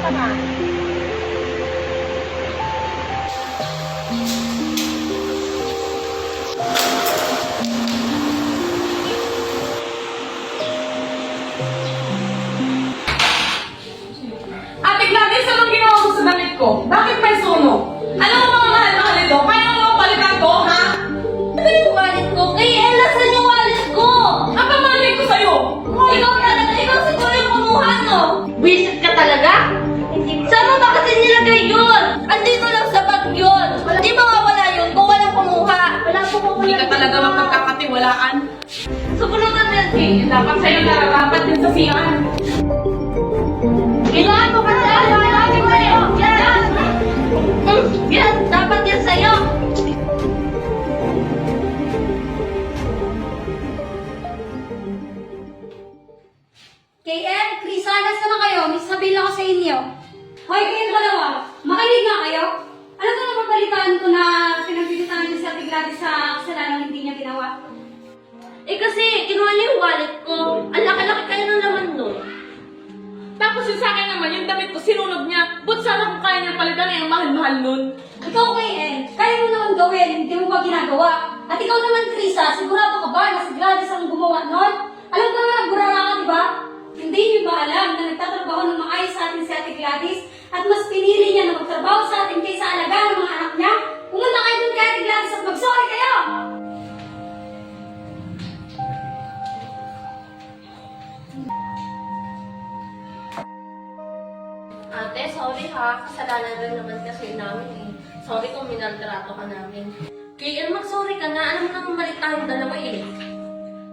ka na. Ate Gladys, anong ginawa mo sa damit ko? Bakit may sunog? Alam mo mga mahal-mahal ito? Kaya mo palitan ko, ha? Ano yung wallet ko? Kay nasan yung wallet ko? Kapamalik ko sa'yo! Ikaw talaga, ikaw siguro yung kumuha, no? Visit ka talaga? Saan mo ba kasi nilagay yun? Andito lang sa bag yun. Di mawawala yun kung walang kumuha. Wala po kumuha. Hindi ka talaga magpagkakatiwalaan. Subunutan din. Eh, dapat sa'yo nararapat din sa siyan. Kailangan mo kasi alalahanin mo yun. Yan! Yan! Dapat yan sa'yo. KM, Krisa, nasa na kayo? May sabihin lang ako sa inyo. Hoy, kayong dalawa, makinig nga kayo. Alam ko naman balitaan ko na pinagbibitahan niyo si Ate Gladys sa kasalanan hindi niya ginawa. Eh kasi, kinuha niya yung wallet ko. Ang laki-laki kayo na naman nun. Tapos yung sa akin naman, yung damit ko, sinunog niya. But sana kung kaya niya palitan, eh, ang mahal-mahal nun. Ikaw, KM, kaya mo naman gawin, hindi mo ba ginagawa? At ikaw naman, Krisa, sigurado ka ba na si Gladys ang gumawa nun? Alam ko naman, nagburara ka, di ba? Hindi niyo ba alam na nagtatrabaho ng maayos sa atin si Ate Gladys at mas pinili niya na magtrabaho sa atin kaysa alagaan ng mga anak niya? Pumunta kayo dun kay Ate Gladys at mag-sorry kayo! Ate, sorry ha. Kasalanan rin naman kasi namin eh. Sorry kung minaltrato ka namin. Kaya mag-sorry ka na. Alam mo naman mali tayong dalawa eh.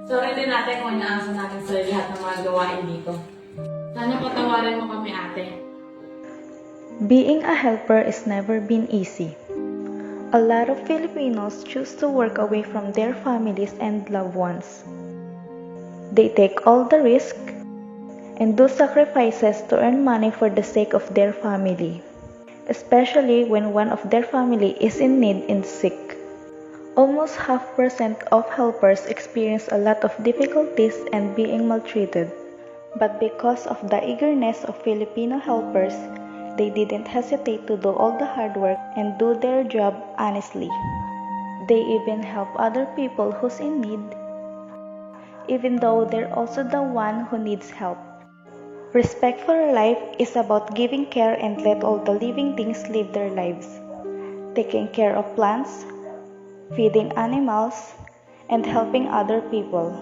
Sorry din natin kung inaasa natin sa lahat ng mga gawain dito. Sana patawarin mo kami, ate. Being a helper is never been easy. A lot of Filipinos choose to work away from their families and loved ones. They take all the risk and do sacrifices to earn money for the sake of their family, especially when one of their family is in need and sick. Almost 0.5% of helpers experience a lot of difficulties and being maltreated. But because of the eagerness of Filipino helpers, they didn't hesitate to do all the hard work and do their job honestly. They even help other people who's in need, even though they're also the one who needs help. Respect for life is about giving care and let all the living things live their lives. Taking care of plants, feeding animals, and helping other people.